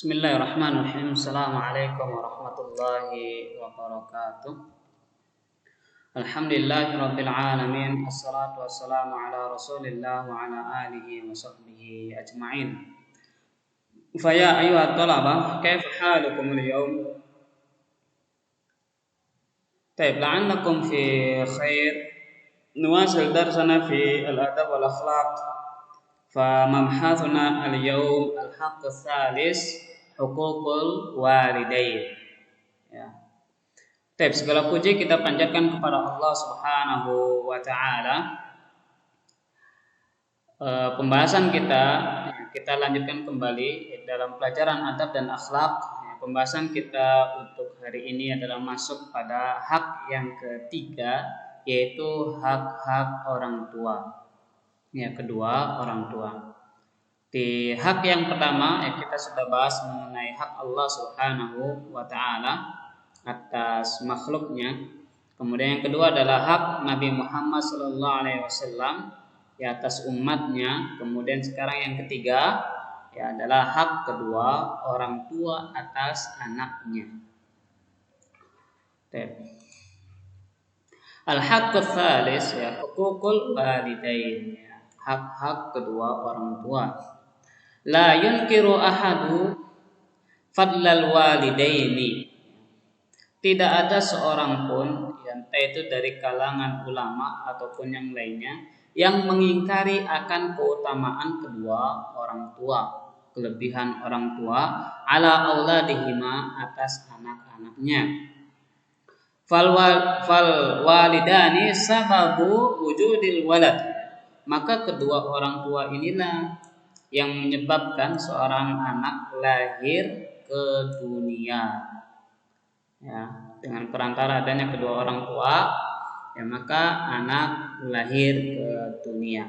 Bismillahirrahmanirrahim. Assalamualaikum warahmatullahi wabarakatuh. Alhamdulillahirabbil alamin. Assalatu wassalamu ala Rasulillah wa ala alihi wa sahbihi ajma'in. Fa ya ayyuhat talabah, kaifa halukum al-yawm? Taib, la'allakum fi khair. Nuwasil darsana fi al-adab wal akhlaq. فمبحثنا اليوم الحق الثالث حقوق الوالدين. Ya. Baik, segala puji kita panjatkan kepada Allah Subhanahu wa taala. Pembahasan kita lanjutkan kembali dalam pelajaran adab dan akhlak. Pembahasan kita untuk hari ini adalah masuk pada hak yang ketiga, yaitu hak-hak orang tua. Yang kedua, orang tua. Di hak yang pertama kita sudah bahas mengenai hak Allah Subhanahu wa taala atas makhluknya. Kemudian yang kedua adalah hak Nabi Muhammad sallallahu alaihi wasallam atas umatnya. Kemudian sekarang yang ketiga adalah hak kedua orang tua atas anaknya. Al-haqqu tsalis huququl walidain. Hak-hak kedua orang tua. La yunkiru ahadu fadlal walidaini. Tidak ada seorang pun, entah itu dari kalangan ulama ataupun yang lainnya, yang mengingkari akan keutamaan kedua orang tua, kelebihan orang tua ala auladihima atas anak-anaknya. Fal walidani sababu wujudil walad. Maka kedua orang tua inilah yang menyebabkan seorang anak lahir ke dunia. Dengan perantara adanya kedua orang tua, maka anak lahir ke dunia.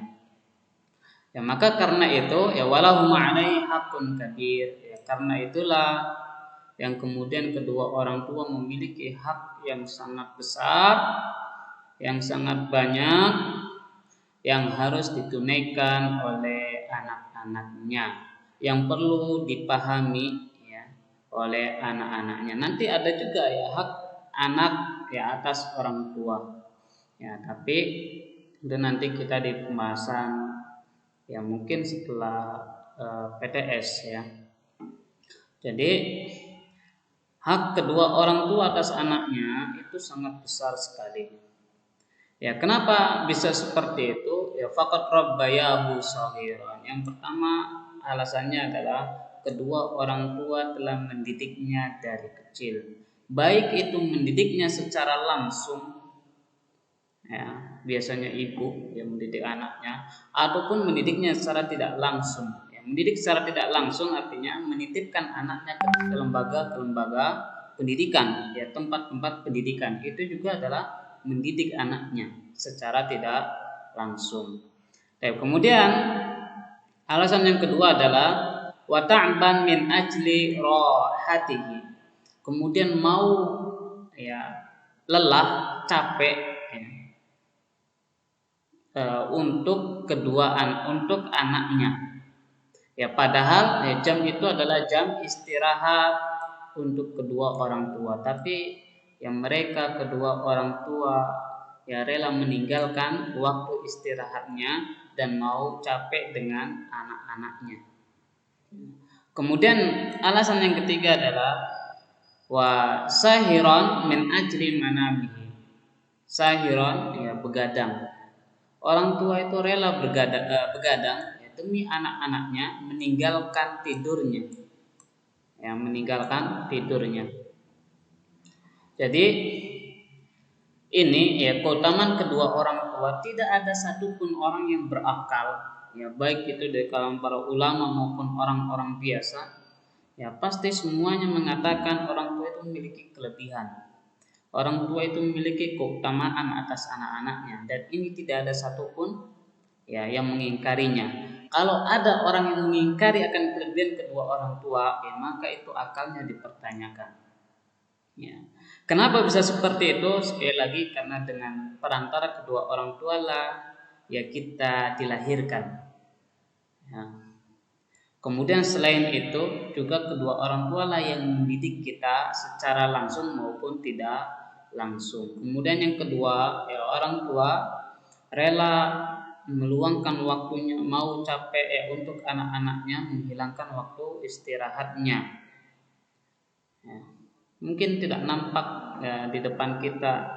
Maka karena itu, walahum alaihi haqqun kabir. Karena itulah yang kemudian kedua orang tua memiliki hak yang sangat besar, yang sangat banyak, yang harus ditunaikan oleh anak-anaknya, yang perlu dipahami oleh anak-anaknya. Nanti ada juga hak anak atas orang tua. Tapi itu nanti kita di pembahasan mungkin setelah PTS . Jadi hak kedua orang tua atas anaknya itu sangat besar sekali. Kenapa bisa seperti itu? Faqad rabbayahu shaghiran. Yang pertama alasannya adalah kedua orang tua telah mendidiknya dari kecil. Baik itu mendidiknya secara langsung, biasanya ibu yang mendidik anaknya, ataupun mendidiknya secara tidak langsung. Mendidik secara tidak langsung artinya menitipkan anaknya ke lembaga-lembaga pendidikan, tempat-tempat pendidikan. Itu juga adalah mendidik anaknya secara tidak langsung. Kemudian alasan yang kedua adalah wa ta'ban min ajli rahatihi. Kemudian mau lelah, capek untuk untuk anaknya. Padahal jam itu adalah jam istirahat untuk kedua orang tua, tapi yang mereka kedua orang tua rela meninggalkan waktu istirahatnya dan mau capek dengan anak-anaknya. Kemudian alasan yang ketiga adalah wa sahiron min ajri manamihi. Sahiron begadang. Orang tua itu rela begadang demi anak-anaknya meninggalkan tidurnya. Meninggalkan tidurnya. Jadi ini keutamaan kedua orang tua. Tidak ada satupun orang yang berakal, baik itu dari kalangan para ulama maupun orang-orang biasa, pasti semuanya mengatakan orang tua itu memiliki kelebihan. Orang tua itu memiliki keutamaan atas anak-anaknya, dan ini tidak ada satupun yang mengingkarinya. Kalau ada orang yang mengingkari akan kelebihan kedua orang tua, maka itu akalnya dipertanyakan. Kenapa bisa seperti itu? Sekali lagi karena dengan perantara kedua orang tua lah kita dilahirkan. Kemudian selain itu juga kedua orang tua lah yang mendidik kita secara langsung maupun tidak langsung. Kemudian yang kedua, ya orang tua rela meluangkan waktunya, mau capek ya untuk anak-anaknya, menghilangkan waktu istirahatnya. Ya, mungkin tidak nampak ya, di depan kita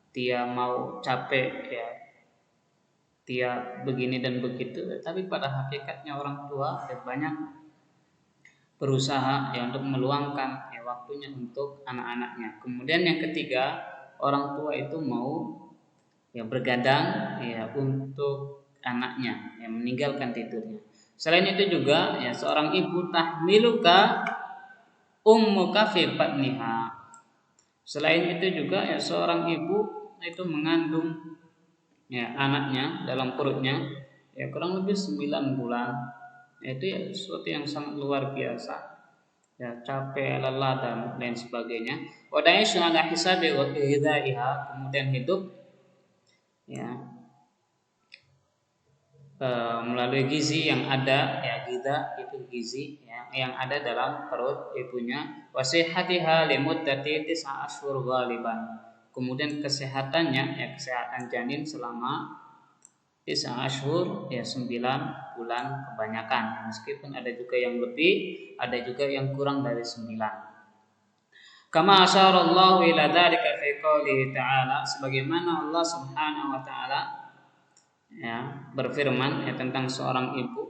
dia mau capek ya, dia begini dan begitu, tapi pada hakikatnya orang tua ya banyak berusaha ya untuk meluangkan ya waktunya untuk anak-anaknya. Kemudian yang ketiga, orang tua itu mau ya bergadang ya untuk anaknya yang meninggalkan tidurnya. Selain itu juga ya seorang ibu tahmiluka ummuka fi batniha. Selain itu juga ya seorang ibu itu mengandung ya anaknya dalam perutnya ya kurang lebih 9 bulan. Itu ya sesuatu yang sangat luar biasa. Ya capek, lelah dan lain sebagainya. Wada'ishu ala hisabi wa ihidaiha, kemudian hidup ya melalui gizi yang ada ya giza itu gizi ya, yang ada dalam perut ibunya, wasihatiha limuddati 9 ashhur ghaliban, kemudian kesehatannya ya kesehatan janin selama 9 ashhur ya 9 bulan kebanyakan, meskipun ada juga yang lebih, ada juga yang kurang dari 9. Kama asyarallahu ila dzalika fi qoulihi ta'ala, sebagaimana Allah Subhanahu wa taala ya berfirman ya tentang seorang ibu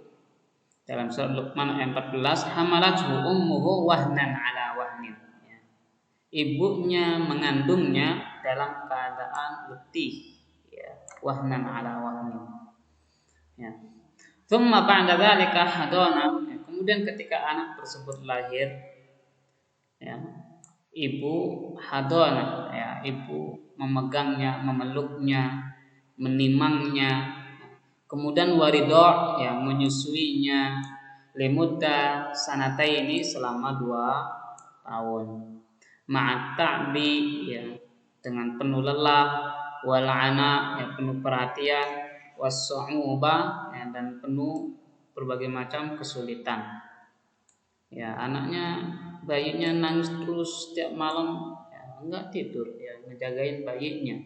dalam surat Luqman ayat 14, hamalathu ummuhu wahnan ala wahnin, ya. Ibunya mengandungnya dalam keadaan letih ya, wahnan ala wahnin ya. Thumma ba'da dzalika hadana, ya. Kemudian ketika anak tersebut lahir ya, ibu hadana ya, ibu memegangnya, memeluknya, menimangnya, kemudian waridho yang menyusuinya limudda sanataini selama 2 tahun, ma'at-ta'bi ya dengan penuh lelah, wal'ana ya penuh perhatian, was-su'uba ya, dan penuh berbagai macam kesulitan. Ya anaknya, bayinya nangis terus setiap malam ya, enggak tidur ya, ngejagain bayinya.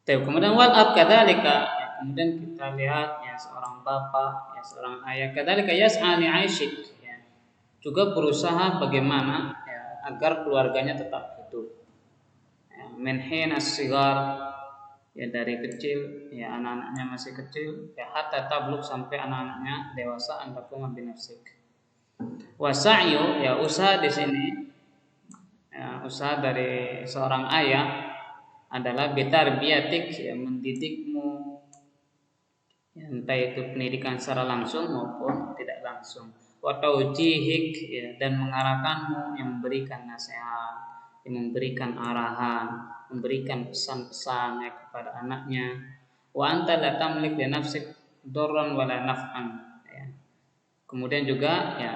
Kemudian wal ab kadzalika ya, kemudian kita lihat ya seorang bapak ya seorang ayah kadzalika yas'a li 'aisyik ya, juga berusaha bagaimana ya agar keluarganya tetap hidup ya, min hina as-sighar ya dari kecil ya, anak-anaknya masih kecil ya, hatta tablugh sampai anak-anaknya dewasa, antakum binafsik. Wa sa'yu ya usaha di sini ya, usaha dari seorang ayah adalah bitarbiyatik ya, mendidikmu ya, entah itu pendidikan secara langsung maupun tidak langsung, wa taujihik ya, dan mengarahkanmu, yang memberikan nasihat, yang memberikan arahan, memberikan pesan-pesan ya, kepada anaknya. Wa anta la tamlik li nafsik darran wala naf'an ya. Kemudian juga ya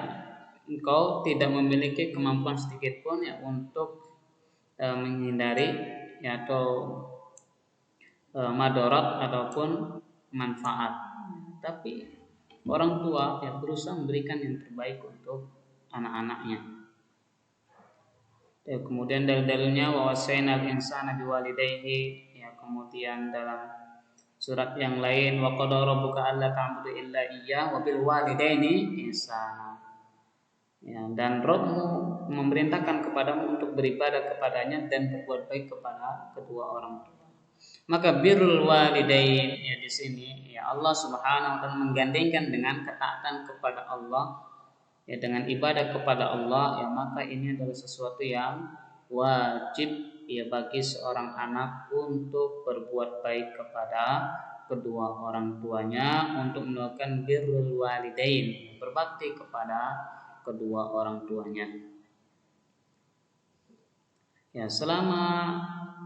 engkau tidak memiliki kemampuan sedikit pun ya untuk menghindari ya, atau madarat ataupun manfaat, tapi orang tua ya berusaha memberikan yang terbaik untuk anak-anaknya. Ya, kemudian dalil-dalilnya wa wasainal insana biwalidayhi ya, kemudian dalam surat yang lain wa qad rabbuka alla ta'budu illa iyyah wa bil walidaini ihsana ya, dan Rabbmu memerintahkan kepadamu untuk beribadah kepadanya dan berbuat baik kepada kedua orang tua. Maka birrul walidain ya di sini ya Allah Subhanahu wa taala menggandengkan dengan ketaatan kepada Allah ya, dengan ibadah kepada Allah ya, maka ini adalah sesuatu yang wajib ya bagi seorang anak untuk berbuat baik kepada kedua orang tuanya, untuk melakukan birrul walidain, berbakti kepada kedua orang tuanya. Ya, selama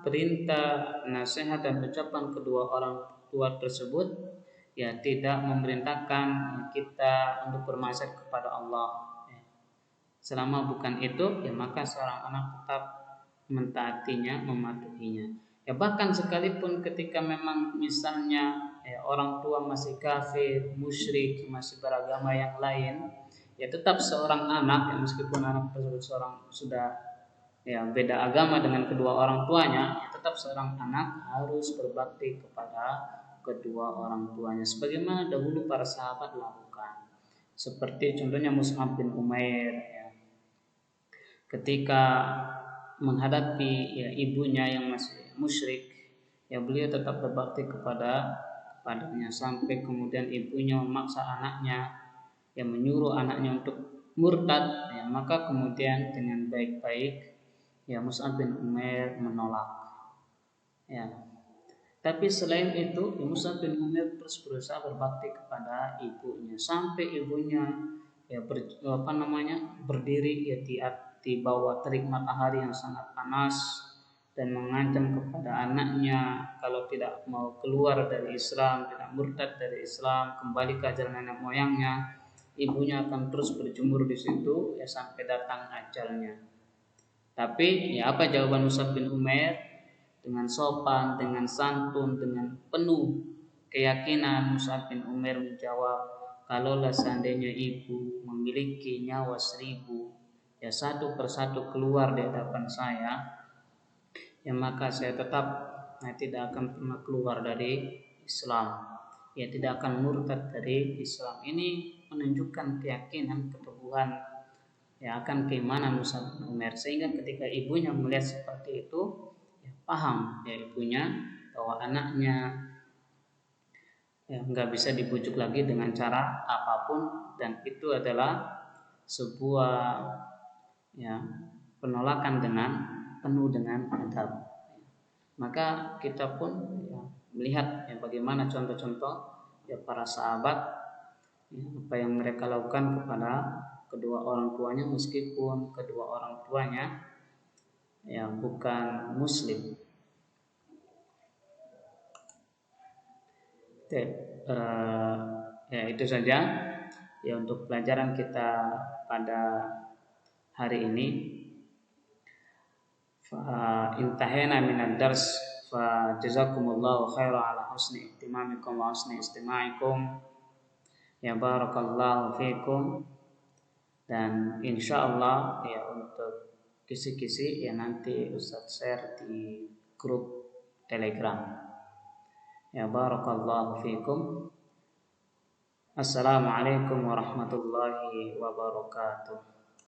perintah, nasihat dan ucapan kedua orang tua tersebut ya tidak memerintahkan kita untuk bermaksiat kepada Allah. Ya. Selama bukan itu ya, maka seorang anak tetap mentaatinya, mematuhinya. Ya bahkan sekalipun ketika memang misalnya orang tua masih kafir, musyrik, masih beragama yang lain, ya tetap seorang anak, ya meskipun anak tersebut seorang sudah beda agama dengan kedua orang tuanya, ya tetap seorang anak harus berbakti kepada kedua orang tuanya sebagaimana dahulu para sahabat lakukan. Seperti contohnya Mus'ab bin Umair, ya, ketika menghadapi ibunya yang masih musyrik, ya beliau tetap berbakti kepadanya sampai kemudian ibunya memaksa anaknya, yang menyuruh anaknya untuk murtad, ya maka kemudian dengan baik-baik ya Mus'ab bin Umair menolak. Ya. Tapi selain itu, Mus'ab bin Umair terus berusaha berbakti kepada ibunya sampai ibunya berdiri di bawah terik matahari yang sangat panas dan mengancam kepada anaknya kalau tidak mau keluar dari Islam, tidak murtad dari Islam, kembali ke ajaran nenek moyangnya, ibunya akan terus berjemur di situ sampai datang ajalnya. Tapi apa jawaban Mus'ab bin Umair? Dengan sopan, dengan santun, dengan penuh keyakinan, Mus'ab bin Umair menjawab, kalaulah seandainya ibu memiliki nyawa 1000, satu persatu keluar di hadapan saya, maka saya tetap tidak akan pernah keluar dari Islam, tidak akan murtad dari Islam. Ini menunjukkan keyakinan keteguhan akan keimanan Mus'ab bin Umair, sehingga ketika ibunya melihat seperti itu, paham ibunya bahwa anaknya nggak bisa dibujuk lagi dengan cara apapun, dan itu adalah sebuah penolakan penuh dengan adab. Maka kita pun melihat bagaimana contoh-contoh para sahabat, apa yang mereka lakukan kepada kedua orang tuanya meskipun kedua orang tuanya bukan muslim. Itu saja untuk pelajaran kita pada hari ini. Intahena minad dars, fa jazakumullahu khairan ala husni ihtimamikum wa husni istima'ikum. Ya barakallahu fikum. Dan insyaallah untuk kisi-kisi nanti Ustaz share di grup Telegram. Ya barakallahu fikum. Assalamualaikum warahmatullahi wabarakatuh.